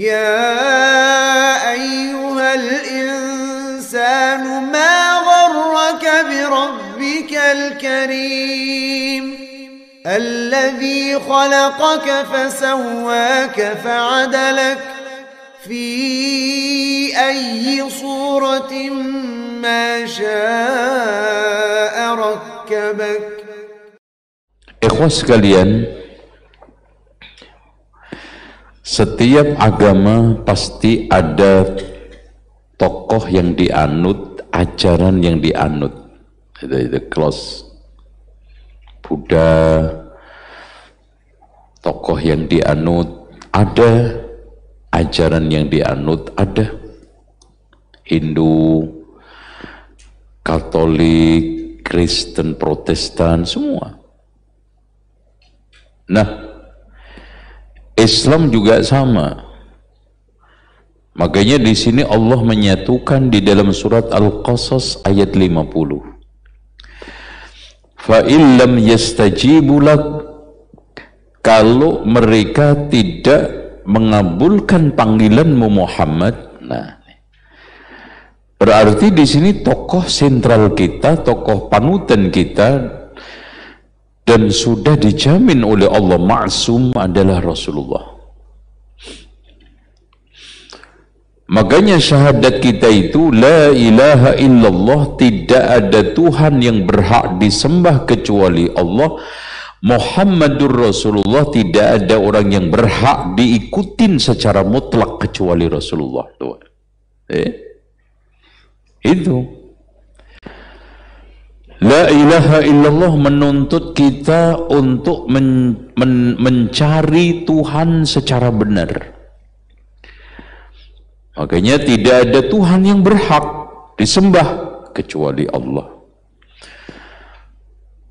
يا أيها الإنسان ما غرك بربك الكريم الذي خلقك فسواك فعدلك في أي صورة ما شاء ركبك. Ikhwah sekalian, setiap agama pasti ada tokoh yang dianut, ajaran yang dianut. Itu close. Buddha, tokoh yang dianut ada, ajaran yang dianut ada. Hindu, Katolik, Kristen, Protestan, semua. Nah, Islam juga sama. Makanya di sini Allah menyatukan di dalam surat Al-Qasas ayat 50. Fa illam yastajibu lak, kalau mereka tidak mengabulkan panggilanmu Muhammad. Nah, berarti di sini tokoh sentral kita, tokoh panutan kita dan sudah dijamin oleh Allah ma'sum adalah Rasulullah. Makanya syahadat kita itu la ilaha illallah, tidak ada Tuhan yang berhak disembah kecuali Allah. Muhammadur Rasulullah, tidak ada orang yang berhak diikutin secara mutlak kecuali Rasulullah. Itu la ilaha illallah menuntut kita untuk mencari Tuhan secara benar. Makanya tidak ada Tuhan yang berhak disembah kecuali Allah.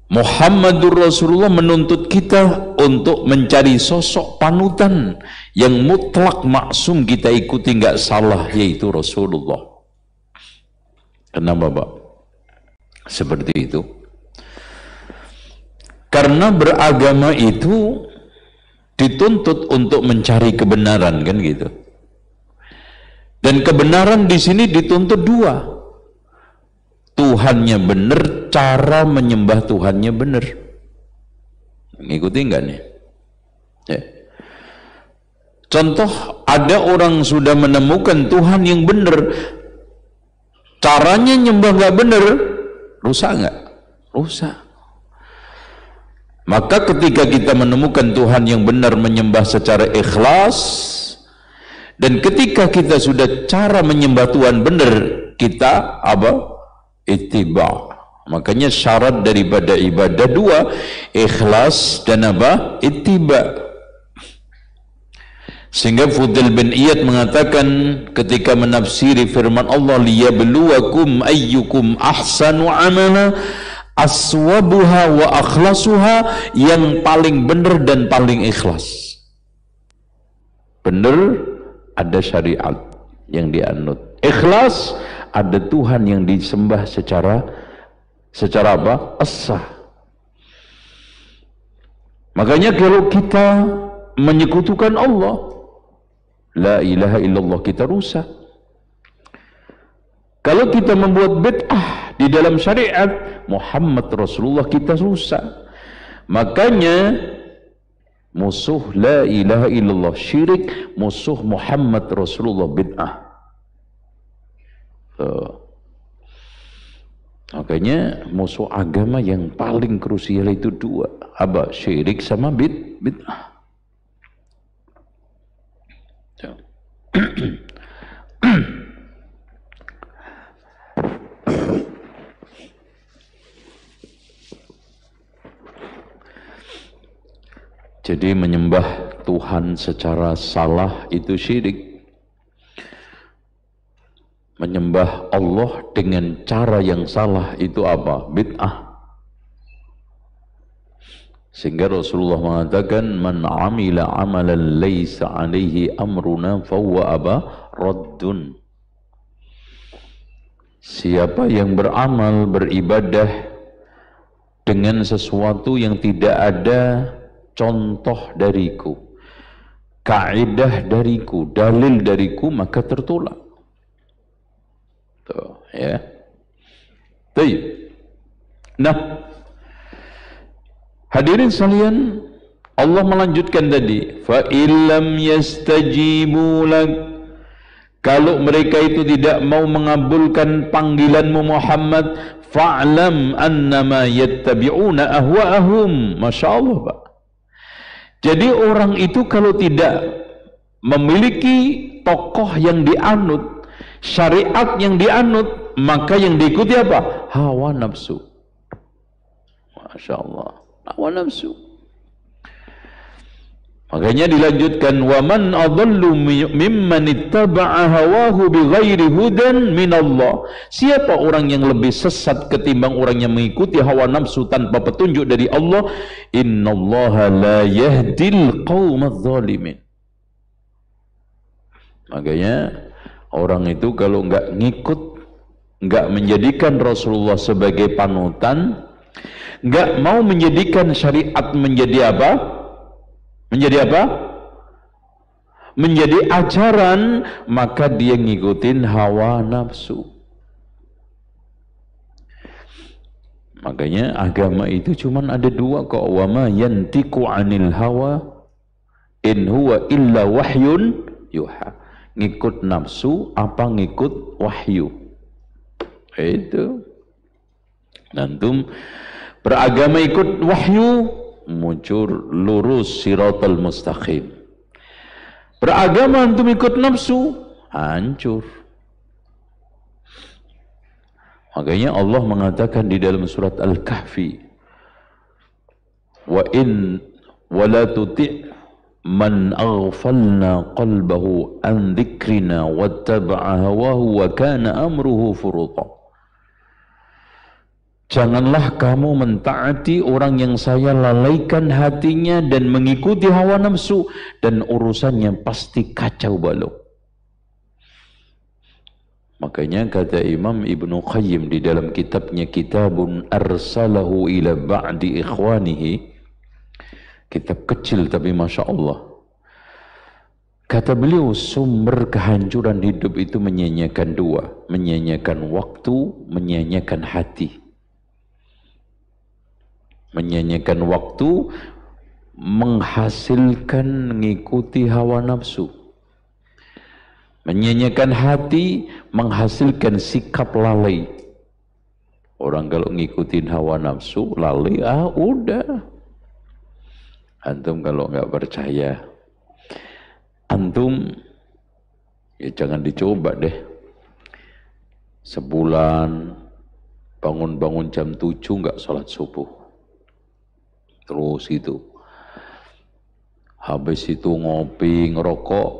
Muhammadur Rasulullah menuntut kita untuk mencari sosok panutan yang mutlak maksum kita ikuti, nggak salah, yaitu Rasulullah. Kenapa, Pak? Seperti itu. Karena beragama itu dituntut untuk mencari kebenaran, kan gitu. Dan kebenaran di sini dituntut dua. Tuhannya benar, cara menyembah Tuhannya benar. Ngikuti enggak nih? Ya. Contoh, ada orang sudah menemukan Tuhan yang benar, caranya nyembah nggak benar, rusak nggak? Rusak. Maka ketika kita menemukan Tuhan yang benar, menyembah secara ikhlas, dan ketika kita sudah cara menyembah Tuhan benar, kita apa? Ittiba. Makanya syarat daripada ibadah dua, ikhlas dan apa? Ittiba. Sehingga Fudail bin Iyad mengatakan ketika menafsiri firman Allah, liyabluwakum ayyukum ahsanu amala, aswabuha wa akhlasuha, yang paling benar dan paling ikhlas. Benar, ada syariat yang dianut. Ikhlas, ada Tuhan yang disembah secara apa? As-sah. Makanya kalau kita menyekutukan Allah, la ilaha illallah, kita rusak. Kalau kita membuat bid'ah di dalam syariat Muhammad Rasulullah, kita rusak. Makanya musuh la ilaha illallah syirik, musuh Muhammad Rasulullah bid'ah. Makanya musuh agama yang paling krusial itu dua, apa? Syirik sama bid'ah. Jadi menyembah Tuhan secara salah itu syirik. Menyembah Allah dengan cara yang salah itu apa? Bid'ah. Sehingga Rasulullah mengatakan, man amila amalan laysa alaihi amruna fahuwa aba raddun. Siapa yang beramal, beribadah dengan sesuatu yang tidak ada contoh dariku, kaidah dariku, dalil dariku, maka tertolak. Tuh, ya. Baik. Nah, hadirin sekalian, Allah melanjutkan tadi, fa illam yastajibu lak, kalau mereka itu tidak mau mengabulkan panggilanmu Muhammad, fa'lam annama yattabi'una ahwa'ahum. Masya Allah, Pak. Jadi orang itu kalau tidak memiliki tokoh yang dianut, syariat yang dianut, maka yang diikuti apa? Hawa nafsu. Masya Allah, hawa nafsu. Makanya dilanjutkan, wa man adallu mimman ittaba'a hawahu bighairi hudan min Allah. Siapa orang yang lebih sesat ketimbang orang yang mengikuti hawa nafsu tanpa petunjuk dari Allah? Innallaha la yahdil qaumadz zalimin. Makanya orang itu kalau enggak ngikut, enggak menjadikan Rasulullah sebagai panutan, enggak mau menjadikan syariat menjadi apa? Menjadi apa? Menjadi ajaran, maka dia ngikutin hawa nafsu. Makanya agama itu cuman ada dua kok. Wa ma yantiqu 'anil hawa in huwa illa wahyun yuha. Ngikut nafsu apa ngikut wahyu. Itu. Antum beragama ikut wahyu, muncul lurus siratal mustaqim. Beragama antum ikut nafsu, hancur. Makanya Allah mengatakan di dalam surat Al-Kahfi, wa in wala tuti' man aghfalna qalbahu an dzikrina wattaba'a hawahu wa kana amruhu furuta. Janganlah kamu mentaati orang yang saya lalaikan hatinya dan mengikuti hawa nafsu, dan urusannya pasti kacau balau. Makanya kata Imam Ibnu Qayyim di dalam kitabnya Kitabun Arsalahu ila ba'di ikhwanihi, kitab kecil tapi Masya Allah, kata beliau, sumber kehancuran hidup itu menyanyiakan dua, menyanyiakan waktu, menyanyiakan hati. Menyanyikan waktu menghasilkan mengikuti hawa nafsu. Menyanyikan hati menghasilkan sikap lalai. Orang kalau ngikutin hawa nafsu lalai, udah. Antum kalau nggak percaya, antum ya jangan dicoba deh. Sebulan bangun-bangun jam 7 nggak sholat subuh. Terus itu, habis itu ngopi, ngerokok,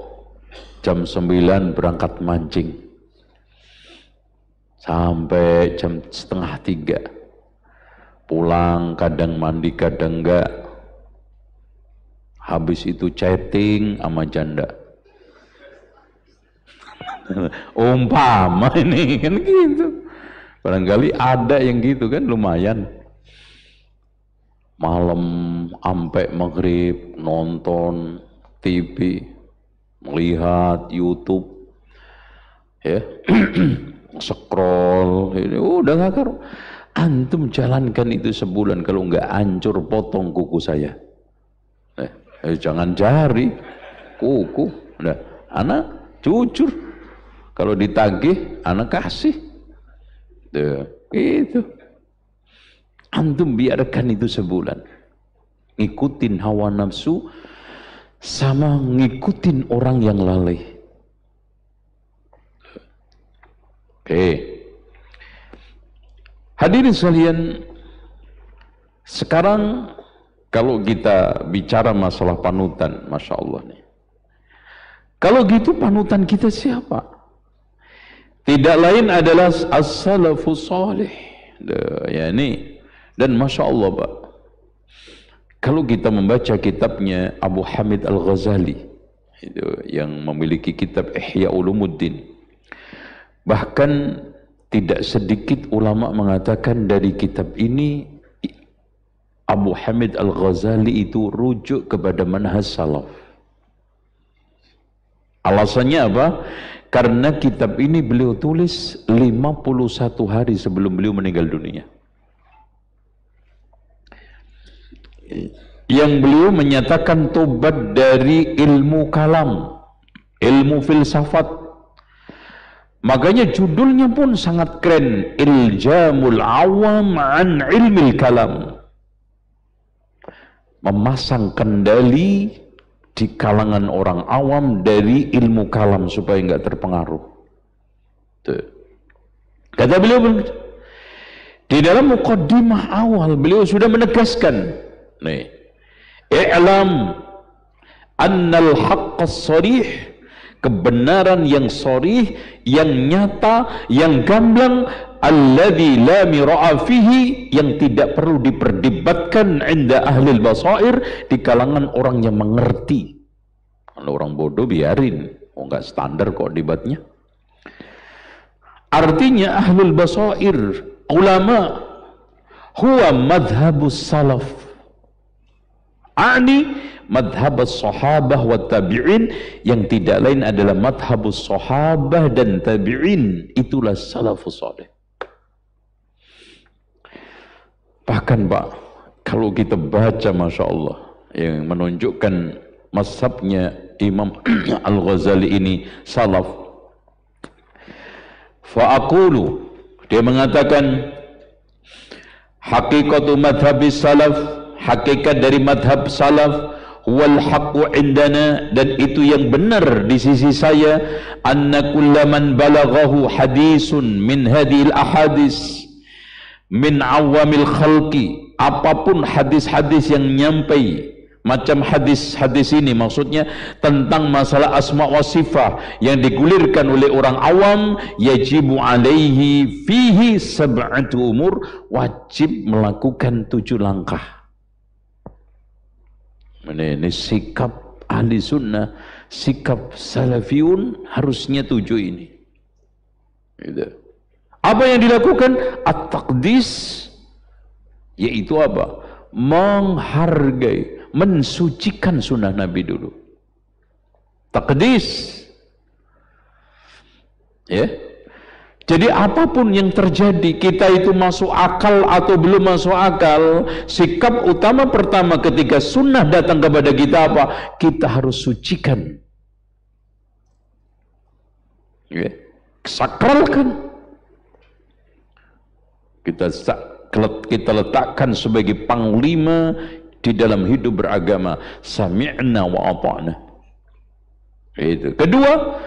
jam 9 berangkat mancing, sampai jam 2:30, pulang kadang mandi kadang enggak, habis itu chatting sama janda. Umpama ini kan gitu, barangkali ada yang gitu kan, lumayan. Malam sampai maghrib nonton TV, melihat YouTube, ya, scroll, udah nggak karu. Antum jalankan itu sebulan, kalau nggak hancur potong kuku saya. Jangan jari, kuku. Udah, anak jujur, kalau ditagih anak kasih. Itu. Antum biarkan itu sebulan, ngikutin hawa nafsu sama ngikutin orang yang lalai. Oke. Hadirin sekalian, sekarang kalau kita bicara masalah panutan, Masya Allah nih. Kalau gitu panutan kita siapa? Tidak lain adalah as-salafus salih. Ya ini. Dan Masya Allah Pak, kalau kita membaca kitabnya Abu Hamid Al-Ghazali, itu yang memiliki kitab Ihya Ulumuddin, bahkan tidak sedikit ulama mengatakan dari kitab ini Abu Hamid Al-Ghazali itu rujuk kepada manhaj salaf. Alasannya apa? Karena kitab ini beliau tulis 51 hari sebelum beliau meninggal dunia. Yang beliau menyatakan tobat dari ilmu kalam, ilmu filsafat. Makanya judulnya pun sangat keren, Iljamul Awam an Ilmil Kalam. Memasang kendali di kalangan orang awam dari ilmu kalam supaya enggak terpengaruh. Tuh. Kata beliau di dalam muqaddimah awal beliau sudah menegaskan, nih, i'lam annal haqqas sharih, kebenaran yang sharih, yang nyata, yang gamblang, alladzi la mira'a fihi, yang tidak perlu diperdebatkan inda ahlil basair, di kalangan orang yang mengerti. Kalau orang bodoh biarin, enggak standar kok debatnya. Artinya ahlul basair, ulama, huwa madhabus salaf, ani madhabus sahabah wa tabi'in, yang tidak lain adalah madhabus sahabah dan tabi'in, itulah salafus salih. Bahkan Pak, kalau kita baca Masya Allah yang menunjukkan mazhabnya Imam Al-Ghazali ini salaf, fa'aqulu, dia mengatakan hakikatu madhabis salaf, hakikat dari madhab salaf, wal haqqu indana, dan itu yang benar di sisi saya, anna kullaman balaghahu hadisun min hadhil ahadis min awamil khalqi, apapun hadis-hadis yang nyampai, macam hadis-hadis ini maksudnya tentang masalah asma wa sifah yang digulirkan oleh orang awam, yajibu alaihi fihi sab'atu umur, wajib melakukan 7 langkah. Ini sikap ahli sunnah, sikap salafiyun, harusnya 7 ini. Gitu. Apa yang dilakukan? At-taqdis, yaitu apa? Menghargai, mensucikan sunnah Nabi dulu. Taqdis, ya. Jadi apapun yang terjadi, kita itu masuk akal atau belum masuk akal, sikap utama pertama ketika sunnah datang kepada kita apa? Kita harus sucikan, ya. Sakralkan. Kita letakkan sebagai panglima di dalam hidup beragama. Sami'na wa ata'na. Itu. Kedua,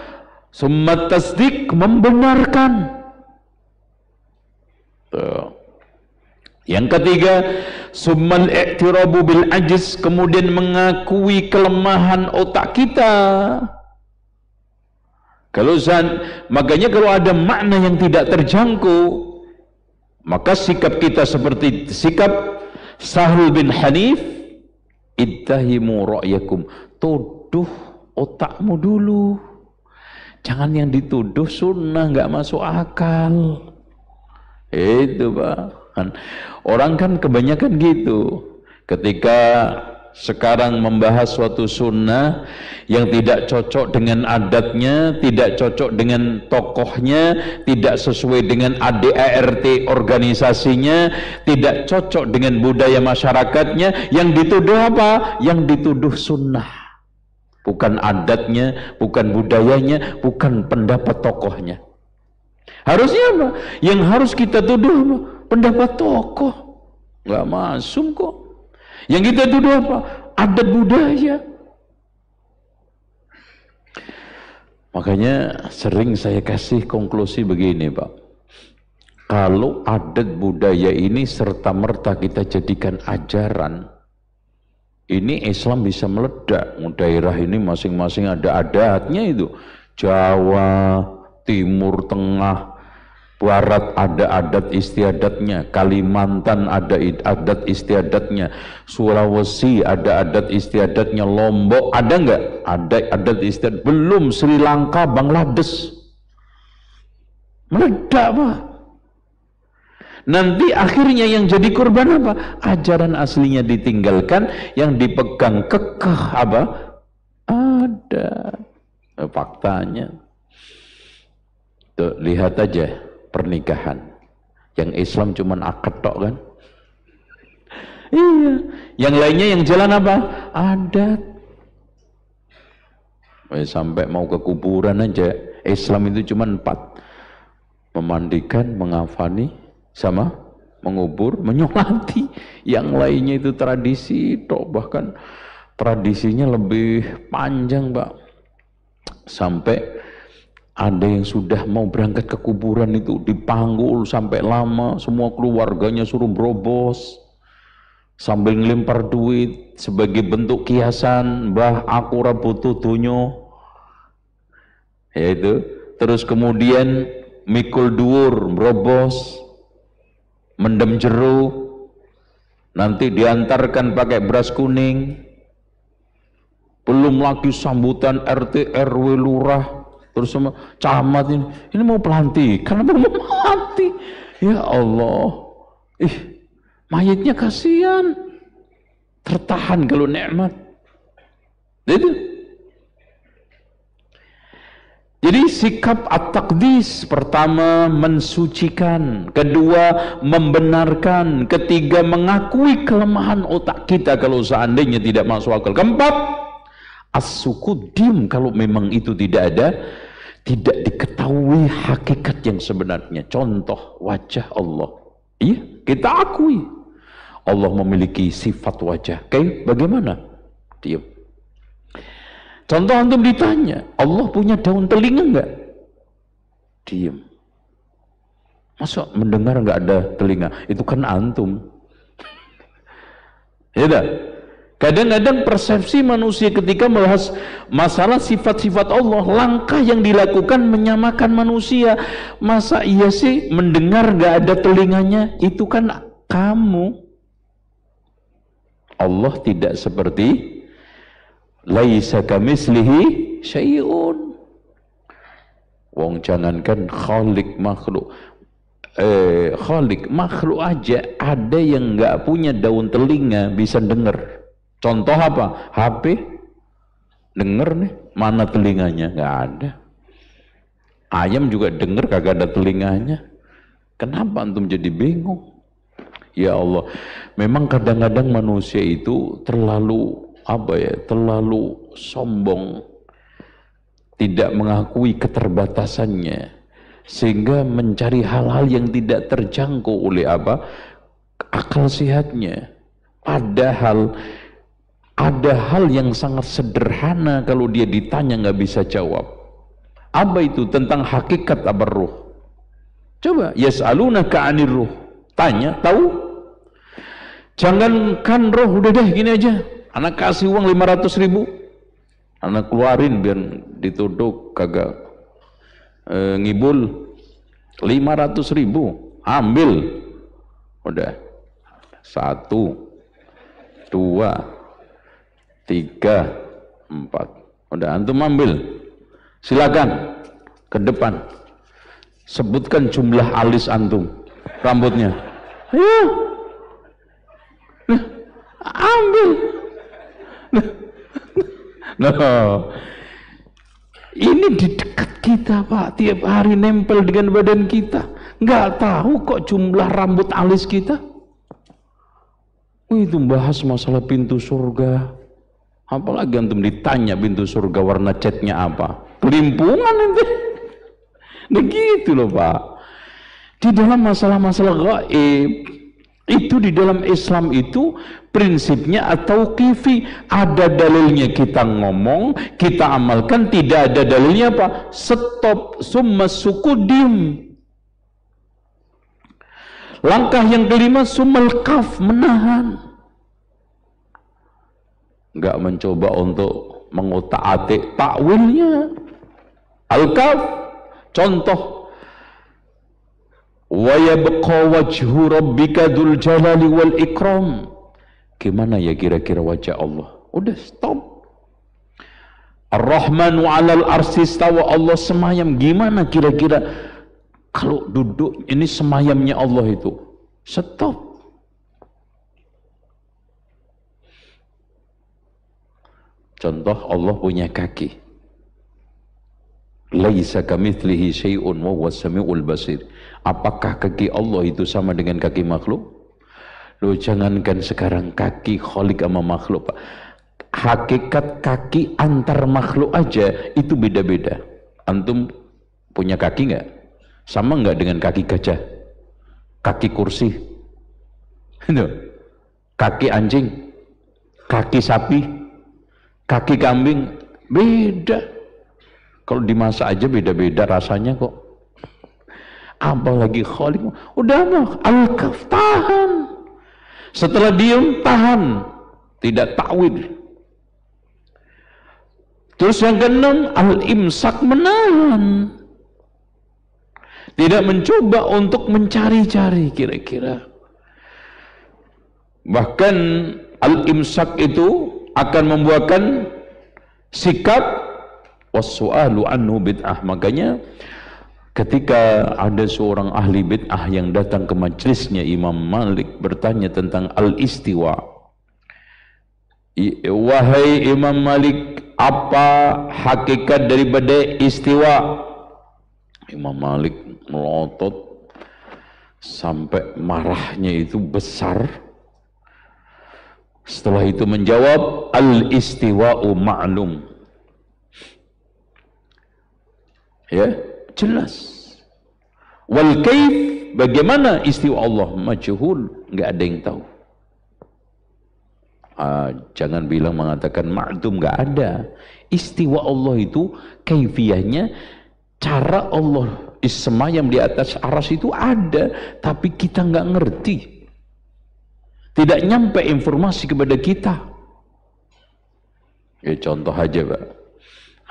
summa tasdik, membenarkan. Yang ketiga, summal i'tirabu bil ajiz, kemudian mengakui kelemahan otak kita. Makanya kalau ada makna yang tidak terjangkau, maka sikap kita seperti sikap Sahal bin Hanif, ittahimu ra'yakum, tuduh otakmu dulu, jangan yang dituduh sunnah nggak masuk akal. Itu Pak, orang kan kebanyakan gitu, ketika sekarang membahas suatu sunnah yang tidak cocok dengan adatnya, tidak cocok dengan tokohnya, tidak sesuai dengan ADART organisasinya, tidak cocok dengan budaya masyarakatnya, yang dituduh apa? Yang dituduh sunnah, bukan adatnya, bukan budayanya, bukan pendapat tokohnya. Harusnya apa? Yang harus kita tuduh apa? Pendapat tokoh, nggak masuk kok. Yang kita tuduh apa? Adat budaya. Makanya sering saya kasih konklusi begini Pak, kalau adat budaya ini serta-merta kita jadikan ajaran, ini Islam bisa meledak. Daerah ini masing-masing ada adatnya itu. Jawa, Timur Tengah, Barat ada adat istiadatnya, Kalimantan ada adat istiadatnya, Sulawesi ada adat istiadatnya, Lombok ada nggak? Ada adat istiadat. Belum Sri Lanka, Bangladesh. Meledak Pak. Nanti akhirnya yang jadi korban apa? Ajaran aslinya ditinggalkan, yang dipegang kekeh apa? Ada. Faktanya. Tuh, lihat aja pernikahan. Yang Islam cuman akad tok kan? Iya. Yang lainnya yang jalan apa? Adat. Sampai mau ke kuburan aja Islam itu cuma 4: memandikan, mengafani, sama mengubur, menyolati. Yang lainnya itu tradisi tok, bahkan tradisinya lebih panjang, Pak. Sampai ada yang sudah mau berangkat ke kuburan itu dipanggul sampai lama, semua keluarganya suruh berobos sambil ngelempar duit sebagai bentuk kiasan, "Mbah, aku ora butuh dunyo." Yaitu terus kemudian mikul dhuwur, berobos, mendem jeruk, nanti diantarkan pakai beras kuning. Belum lagi sambutan RT, RW, lurah, terus sama camat ini mau pelantikan, mau mati. Ya Allah, mayatnya kasihan, tertahan kalau nikmat. Jadi sikap at-taqdis, pertama mensucikan, kedua membenarkan, ketiga mengakui kelemahan otak kita kalau seandainya tidak masuk akal, keempat as-sukut, diam kalau memang itu tidak ada, tidak diketahui hakikat yang sebenarnya. Contoh wajah Allah, iya kita akui Allah memiliki sifat wajah. Kayak bagaimana? Diam. Contoh antum ditanya, Allah punya daun telinga enggak? Diam. Masa mendengar enggak ada telinga? Itu kan antum. Ya dah. Kadang-kadang persepsi manusia ketika membahas masalah sifat-sifat Allah, langkah yang dilakukan menyamakan manusia. Masa iya sih mendengar enggak ada telinganya? Itu kan kamu. Allah tidak seperti laisa kamitslihi syai'un. Wong jangankan khalik makhluk, khalik makhluk aja ada yang nggak punya daun telinga bisa dengar. Contoh apa? HP denger nih, mana telinganya? Nggak ada. Ayam juga denger kagak ada telinganya. Kenapa antum jadi bingung? Ya Allah, memang kadang-kadang manusia itu terlalu terlalu sombong, tidak mengakui keterbatasannya, sehingga mencari hal-hal yang tidak terjangkau oleh akal sehatnya. Padahal ada hal yang sangat sederhana kalau dia ditanya nggak bisa jawab. Apa itu? Tentang hakikat ruh. Coba, yas'alunaka 'anir ruh, tanya, tahu? Jangankan roh, udah deh gini aja, anak kasih uang 500.000, anak keluarin biar dituduh kagak ngibul. 500.000 ambil, udah 1, 2, 3, 4, udah antum ambil, silakan ke depan, sebutkan jumlah alis antum, rambutnya, ayo ambil. Nah, ini di dekat kita Pak, tiap hari nempel dengan badan kita, nggak tahu kok jumlah rambut alis kita. Itu bahas masalah pintu surga, apalagi antum ditanya pintu surga warna catnya apa, kelimpungan nanti. Begitu loh Pak. Di dalam masalah-masalah gaib itu, di dalam Islam itu prinsipnya atau kifi, ada dalilnya kita ngomong, kita amalkan, tidak ada dalilnya apa? Stop, summa sukudim. Langkah yang kelima, summal kaf, menahan. Enggak mencoba untuk mengotak-atik takwilnya. Al-kaf, contoh, wa yabqa wajhu rabbika dzul jalali wal ikram. Gimana ya kira-kira wajah Allah? Udah stop. Ar-Rahmanu 'alal arsy istawa, Allah semayam. Gimana kira-kira kalau duduk ini semayamnya Allah itu? Stop. Contoh, Allah punya kaki. Laisa kamitslihi syai'un wa huwas samiul basir. Apakah kaki Allah itu sama dengan kaki makhluk? Loh, jangankan sekarang kaki khalik sama makhluk, Pak. Hakikat kaki antar makhluk aja itu beda-beda. Antum punya kaki nggak? Sama nggak dengan kaki gajah? Kaki kursi? Kaki anjing? Kaki sapi? Kaki kambing? Beda. Kalau dimasak aja beda-beda rasanya kok. Apalagi khalik. Udah mah al-kaf, tahan. Setelah diem tahan, tidak takwil. Terus yang keenam, al-imsak, menahan. Tidak mencoba untuk mencari-cari kira-kira. Bahkan al-imsak itu akan membuahkan sikap wassu'alu anhu bid'ah. Makanya ketika ada seorang ahli bid'ah yang datang ke majelisnya Imam Malik bertanya tentang al-istiwa, wahai Imam Malik, apa hakikat daripada istiwa? Imam Malik melotot sampai marahnya itu besar. Setelah itu menjawab, al-istiwa'u ma'lum. Ya, jelas. Wal kaif, bagaimana istiwa Allah, majhul, enggak ada yang tahu. Jangan bilang mengatakan ma'dum, enggak ada. Istiwa Allah itu kaifiyahnya, cara Allah semayam di atas arsy itu ada, tapi kita enggak ngerti. Tidak nyampe informasi kepada kita. Ya, contoh aja, Pak.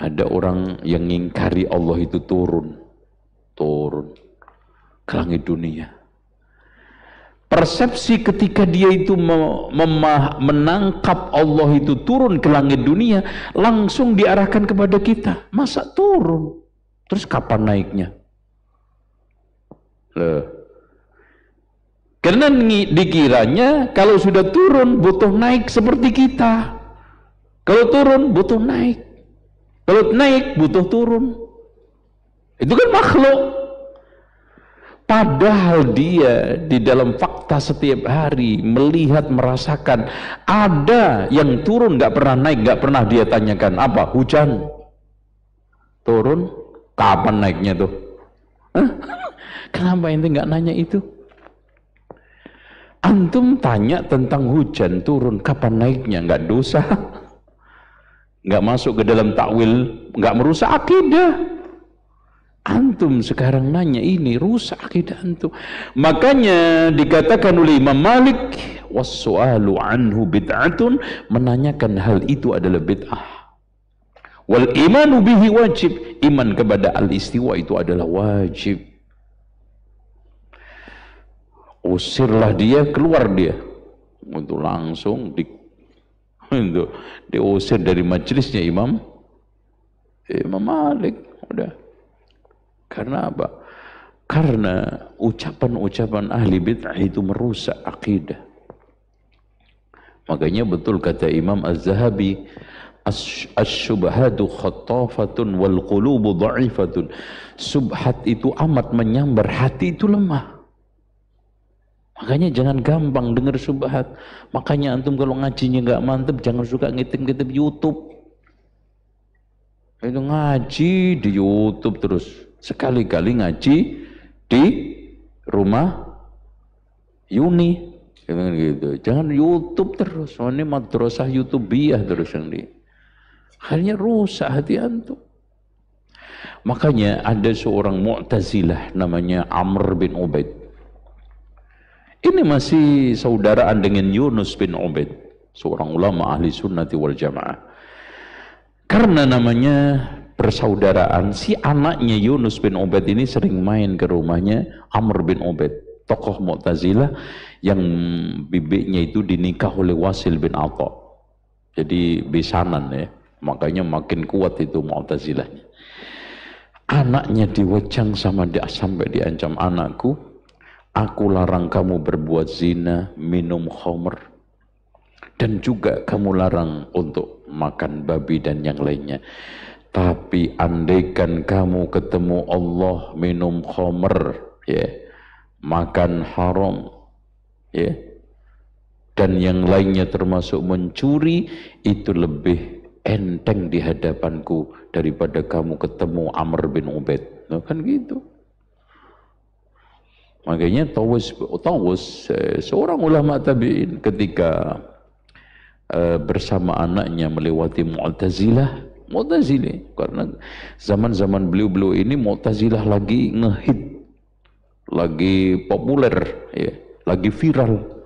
Ada orang yang ngingkari Allah itu turun ke langit dunia. Persepsi ketika dia itu menangkap Allah itu turun ke langit dunia, langsung diarahkan kepada kita. Masa turun? Terus kapan naiknya? Loh. Karena dikiranya kalau sudah turun butuh naik seperti kita. Kalau turun butuh naik. Kalau naik butuh turun. Itu kan makhluk. Padahal dia di dalam fakta setiap hari melihat, merasakan ada yang turun nggak pernah naik, nggak pernah dia tanyakan apa? Hujan turun, kapan naiknya tuh? Hah? Kenapa ente nggak nanya itu? Antum tanya tentang hujan turun, kapan naiknya? Nggak dosa. Nggak masuk ke dalam takwil, nggak merusak akidah. Antum sekarang nanya ini rusak akidah antum. Makanya dikatakan oleh Imam Malik, wassu'alu anhu bid'atun, menanyakan hal itu adalah bid'ah. Wal imanu bihi wajib, iman kepada al-istiwa itu adalah wajib. Usirlah dia, keluar dia. Untuk langsung diusir dari majelisnya Imam Malik. Udah. Karena apa? Karena ucapan-ucapan ahli bid'ah itu merusak akidah. Makanya betul kata Imam Az-Zahabi, asy-syubhatu khattafatun wal qulubu dha'ifatun. Subhat itu amat menyambar, hati itu lemah. Makanya jangan gampang dengar subhat. Makanya antum kalau ngajinya nggak mantep, jangan suka ngitip-ngitip YouTube. Itu ngaji di YouTube terus. Sekali-kali ngaji di rumah Yuni. Gitu. Jangan YouTube terus. Oh, ini madrasah YouTubiah terus yang di. Akhirnya rusak hati antum. Makanya ada seorang Mu'tazilah namanya Amr bin Ubaid. Ini masih saudaraan dengan Yunus bin Ubaid, seorang ulama ahli sunnati wal jamaah. Karena namanya persaudaraan, si anaknya Yunus bin Ubaid ini sering main ke rumahnya Amr bin Ubaid, tokoh Mu'tazilah yang bibiknya itu dinikah oleh Wasil bin Atha. Jadi besanan ya, makanya makin kuat itu Mu'tazilahnya. Anaknya diwecang sama dia sampai diancam, anakku, aku larang kamu berbuat zina, minum khamr, dan juga kamu larang untuk makan babi dan yang lainnya. Tapi andaikan kamu ketemu Allah minum khamr, ya, makan haram, ya, dan yang lainnya termasuk mencuri, itu lebih enteng di hadapanku daripada kamu ketemu Amr bin Ubaid. Nah, kan gitu. Makanya Tawus seorang ulama tabi'in ketika bersama anaknya melewati Mu'tazilah, karena zaman-zaman beliau ini Mu'tazilah lagi ngehit, lagi populer, ya, lagi viral.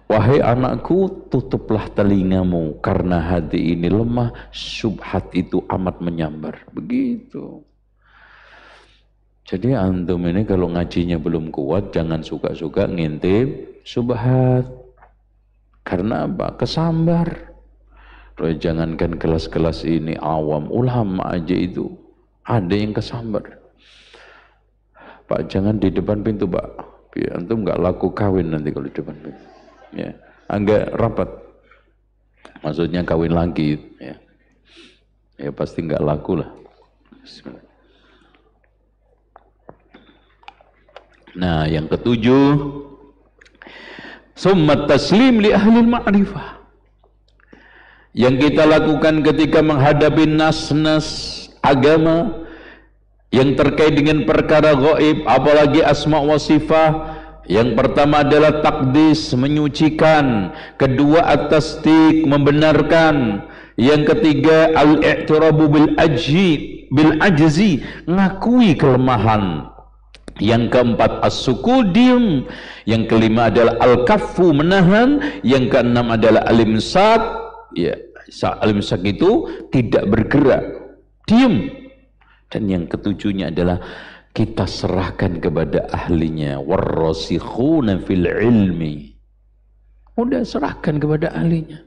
Wahai anakku, tutuplah telingamu karena hati ini lemah, syubhat itu amat menyambar. Begitu. Jadi antum ini kalau ngajinya belum kuat, jangan suka-suka ngintip syubhat. Karena apa? Kesambar. Jangankan kelas-kelas ini awam, ulama aja itu ada yang kesambar. Pak, jangan di depan pintu, Pak. Biar antum nggak laku kawin nanti kalau di depan pintu. Ya, agak rapat. Maksudnya kawin lagi, ya. Ya pasti nggak laku lah. Bismillah. Nah, yang ketujuh, summa taslim li ahli ma'rifah. Yang kita lakukan ketika menghadapi nas-nas agama yang terkait dengan perkara gaib, apalagi asma wa sifat. Yang pertama adalah takdis, menyucikan. Kedua at-tasdiq, membenarkan. Yang ketiga al-i'tirabu bil ajzi, ngakui kelemahan. Yang keempat as-sukut, diam. Yang kelima adalah al-kaffu, menahan. Yang keenam adalah al-imsak. Ya, al-imsak itu tidak bergerak, diam. Dan yang ketujuhnya adalah kita serahkan kepada ahlinya. Warrasikhuna fil ilmi. Udah serahkan kepada ahlinya.